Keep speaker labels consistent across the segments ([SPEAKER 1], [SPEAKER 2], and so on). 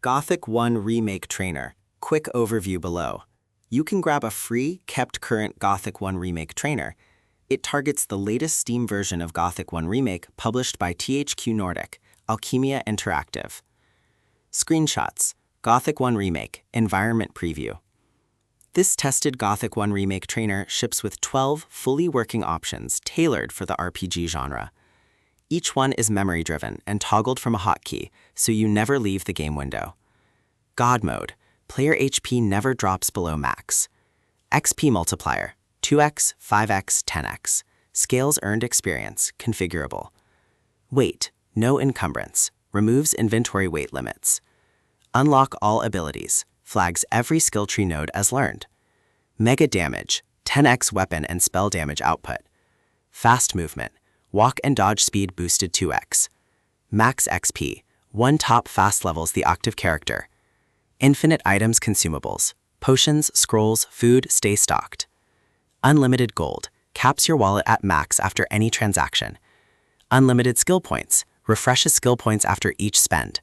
[SPEAKER 1] Gothic 1 Remake Trainer. Quick overview below. You can grab a free, kept current Gothic 1 Remake Trainer. It targets the latest Steam version of Gothic 1 Remake published by THQ Nordic, Alchemia Interactive. Screenshots. Gothic 1 Remake, Environment Preview. This tested Gothic 1 Remake Trainer ships with 12 fully working options tailored for the RPG genre. Each one is memory-driven and toggled from a hotkey, so you never leave the game window. God Mode. Player HP never drops below max. XP Multiplier. 2x, 5x, 10x. Scales earned experience, configurable. Weight. No encumbrance. Removes inventory weight limits. Unlock all abilities. Flags every skill tree node as learned. Mega Damage. 10x weapon and spell damage output. Fast Movement. Walk and dodge speed boosted 2x. Max XP. 1 top fast levels the active character. Infinite items consumables. Potions, scrolls, food stay stocked. Unlimited gold. Caps your wallet at max after any transaction. Unlimited skill points. Refreshes skill points after each spend.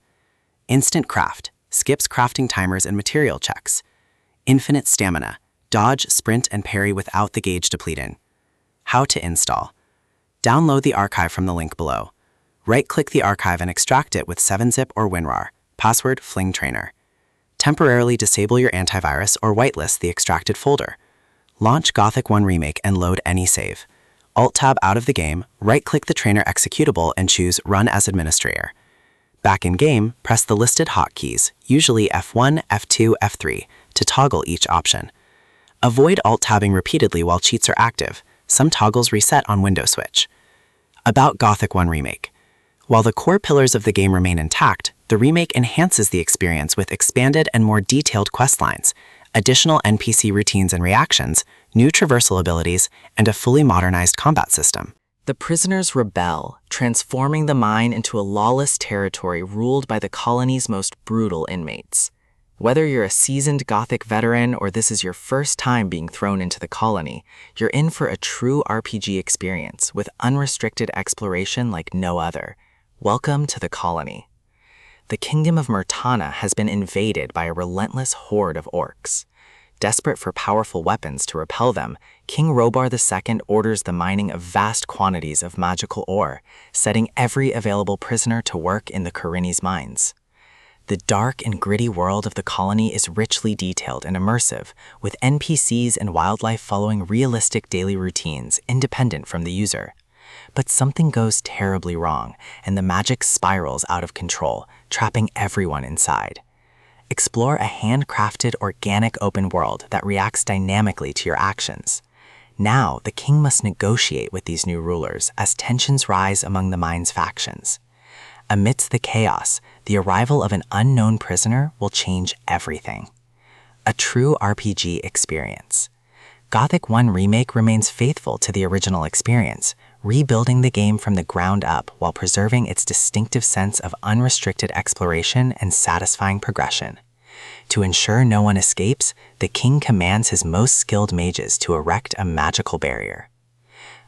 [SPEAKER 1] Instant Craft. Skips crafting timers and material checks. Infinite Stamina. Dodge, sprint, and parry without the gauge depleting. How to install. Download the archive from the link below. Right-click the archive and extract it with 7-zip or WinRAR. Password Fling Trainer. Temporarily disable your antivirus or whitelist the extracted folder. Launch Gothic 1 Remake and load any save. Alt-tab out of the game, right-click the trainer executable and choose Run as Administrator. Back in game, press the listed hotkeys, usually F1, F2, F3, to toggle each option. Avoid alt-tabbing repeatedly while cheats are active. Some toggles reset on window switch. About Gothic 1 Remake. While the core pillars of the game remain intact, the remake enhances the experience with expanded and more detailed questlines, additional NPC routines and reactions, new traversal abilities, and a fully modernized combat system.
[SPEAKER 2] The prisoners rebel, transforming the mine into a lawless territory ruled by the colony's most brutal inmates. Whether you're a seasoned Gothic veteran or this is your first time being thrown into the colony, you're in for a true RPG experience with unrestricted exploration like no other. Welcome to the colony. The kingdom of Murtana has been invaded by a relentless horde of orcs. Desperate for powerful weapons to repel them, King Robar II orders the mining of vast quantities of magical ore, setting every available prisoner to work in the Karini's mines. The dark and gritty world of the colony is richly detailed and immersive, with NPCs and wildlife following realistic daily routines independent from the user. But something goes terribly wrong, and the magic spirals out of control, trapping everyone inside. Explore a handcrafted, organic open world that reacts dynamically to your actions. Now, the king must negotiate with these new rulers as tensions rise among the mine's factions. Amidst the chaos, the arrival of an unknown prisoner will change everything. A true RPG experience. Gothic 1 Remake remains faithful to the original experience, rebuilding the game from the ground up while preserving its distinctive sense of unrestricted exploration and satisfying progression. To ensure no one escapes, the king commands his most skilled mages to erect a magical barrier.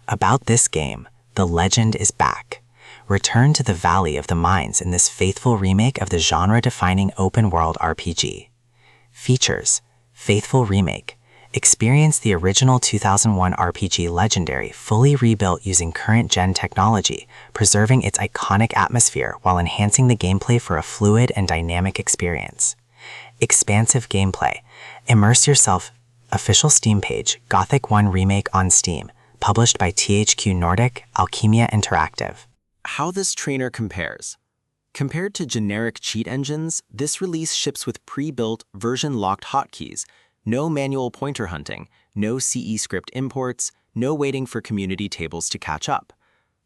[SPEAKER 2] About this game, the legend is back. Return to the Valley of the Mines in this faithful remake of the genre-defining open-world RPG. Features: faithful remake. Experience the original 2001 RPG Legendary fully rebuilt using current-gen technology, preserving its iconic atmosphere while enhancing the gameplay for a fluid and dynamic experience. Expansive gameplay. Immerse yourself. Official Steam page, Gothic 1 Remake on Steam, published by THQ Nordic, Alchemia Interactive.
[SPEAKER 1] How this trainer compares. Compared to generic cheat engines, this release ships with pre-built, version-locked hotkeys. No manual pointer hunting, no CE script imports, no waiting for community tables to catch up.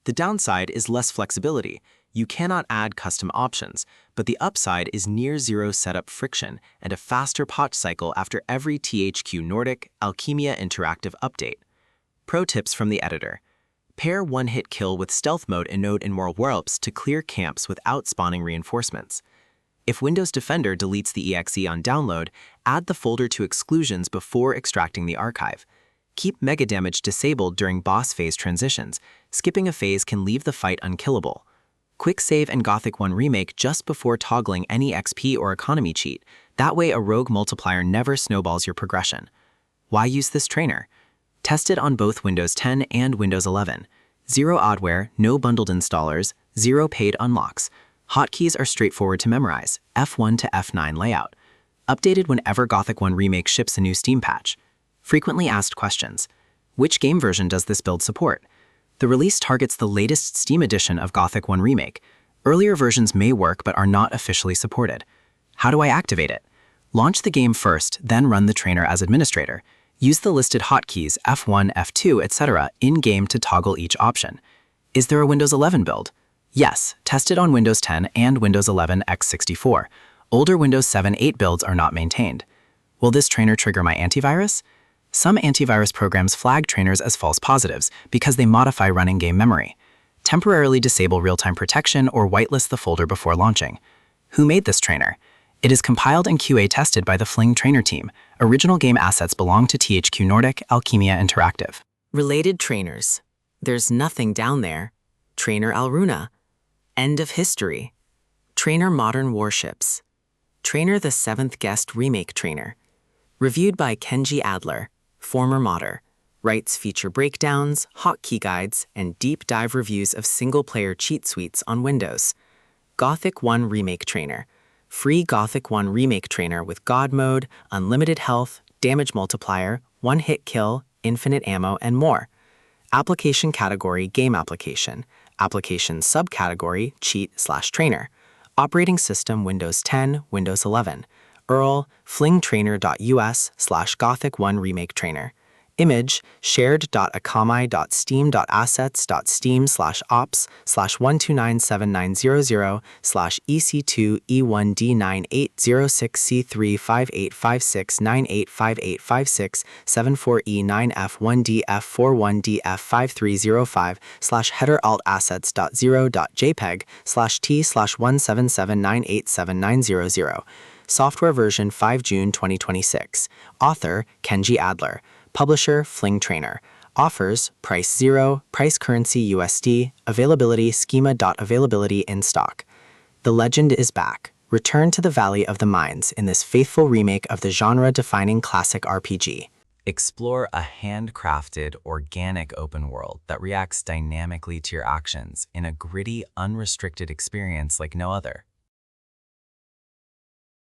[SPEAKER 1] The downside is less flexibility. You cannot add custom options, but the upside is near zero setup friction and a faster patch cycle after every THQ Nordic, Alchemia Interactive update. Pro tips from the editor. Pair one-hit kill with stealth mode in Node in World Warps to clear camps without spawning reinforcements. If Windows Defender deletes the exe on download, add the folder to exclusions before extracting the archive. Keep Mega Damage disabled during boss phase transitions. Skipping a phase can leave the fight unkillable. Quick save in Gothic 1 Remake just before toggling any XP or economy cheat. That way a rogue multiplier never snowballs your progression. Why use this trainer? Tested on both Windows 10 and Windows 11. Zero adware, no bundled installers, zero paid unlocks. Hotkeys are straightforward to memorize, F1 to F9 layout. Updated whenever Gothic 1 Remake ships a new Steam patch. Frequently asked questions. Which game version does this build support? The release targets the latest Steam edition of Gothic 1 Remake. Earlier versions may work but are not officially supported. How do I activate it? Launch the game first, then run the trainer as administrator. Use the listed hotkeys F1, F2, etc. in-game to toggle each option. Is there a Windows 11 build? Yes, tested on Windows 10 and Windows 11 x64. Older Windows 7, 8 builds are not maintained. Will this trainer trigger my antivirus? Some antivirus programs flag trainers as false positives because they modify running game memory. Temporarily disable real-time protection or whitelist the folder before launching. Who made this trainer? It is compiled and QA tested by the Fling Trainer team. Original game assets belong to THQ Nordic, Alchemia Interactive.
[SPEAKER 2] Related trainers. There's nothing down there. Trainer Alruna. End of history. Trainer Modern Warships. Trainer the 7th Guest Remake Trainer. Reviewed by Kenji Adler, former modder. Writes feature breakdowns, hotkey guides, and deep dive reviews of single-player cheat suites on Windows. Gothic 1 Remake Trainer. Free Gothic 1 Remake Trainer with God Mode, unlimited health, damage multiplier, one-hit kill, infinite ammo, and more. Application category Game Application. Application subcategory Cheat/Trainer. Operating system Windows 10, Windows 11. URL flingtrainer.us/Gothic 1 Remake Trainer. Image shared.akamai.steam.assets.steam/ops/1297900/header-alt-assets.0.jpg/t/177987990. Software version 5 June 2026. Author Kenji Adler. Publisher Fling Trainer. Offers price 0, price currency USD, availability schema.availability in stock. The legend is back. Return to the Valley of the Mines in this faithful remake of the genre-defining classic RPG.
[SPEAKER 3] Explore a handcrafted, organic open world that reacts dynamically to your actions in a gritty, unrestricted experience like no other.